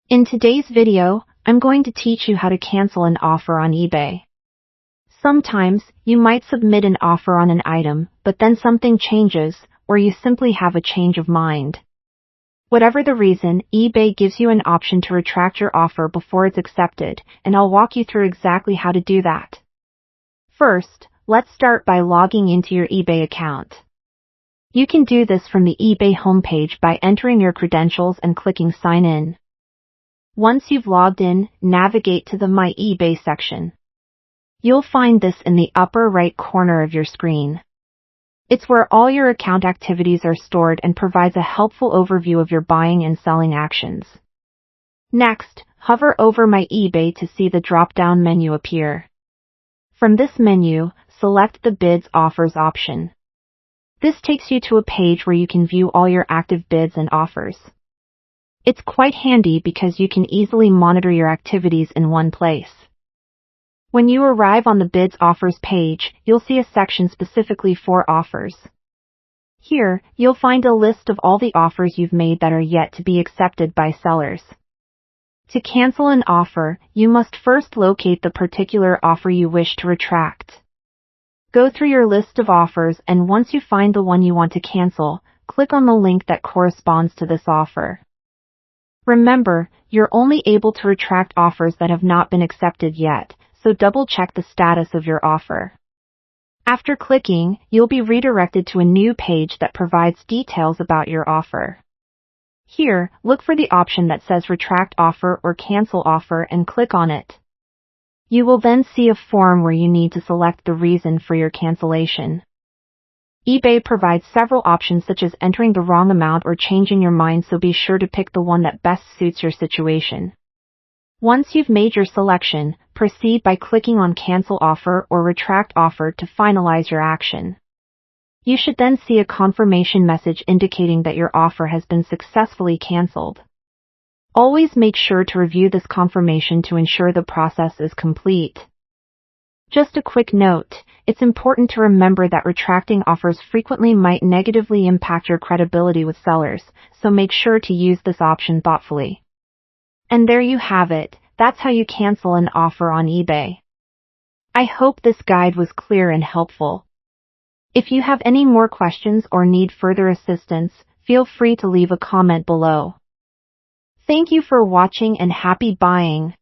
In today's video, I'm going to teach you how to cancel an offer on eBay. Sometimes, you might submit an offer on an item, but then something changes, or you simply have a change of mind. Whatever the reason, eBay gives you an option to retract your offer before it's accepted, and I'll walk you through exactly how to do that. First, let's start by logging into your eBay account. You can do this from the eBay homepage by entering your credentials and clicking Sign In. Once you've logged in, navigate to the My eBay section. You'll find this in the upper right corner of your screen. It's where all your account activities are stored and provides a helpful overview of your buying and selling actions. Next, hover over My eBay to see the drop-down menu appear. From this menu, select the Bids Offers option. This takes you to a page where you can view all your active bids and offers. It's quite handy because you can easily monitor your activities in one place. When you arrive on the Bids Offers page, you'll see a section specifically for offers. Here, you'll find a list of all the offers you've made that are yet to be accepted by sellers. To cancel an offer, you must first locate the particular offer you wish to retract. Go through your list of offers, and once you find the one you want to cancel, click on the link that corresponds to this offer. Remember, you're only able to retract offers that have not been accepted yet, so double-check the status of your offer. After clicking, you'll be redirected to a new page that provides details about your offer. Here, look for the option that says Retract Offer or Cancel Offer and click on it. You will then see a form where you need to select the reason for your cancellation. eBay provides several options such as entering the wrong amount or changing your mind, so be sure to pick the one that best suits your situation. Once you've made your selection, proceed by clicking on Cancel Offer or Retract Offer to finalize your action. You should then see a confirmation message indicating that your offer has been successfully canceled. Always make sure to review this confirmation to ensure the process is complete. Just a quick note, it's important to remember that retracting offers frequently might negatively impact your credibility with sellers, so make sure to use this option thoughtfully. And there you have it, that's how you cancel an offer on eBay. I hope this guide was clear and helpful. If you have any more questions or need further assistance, feel free to leave a comment below. Thank you for watching and happy buying!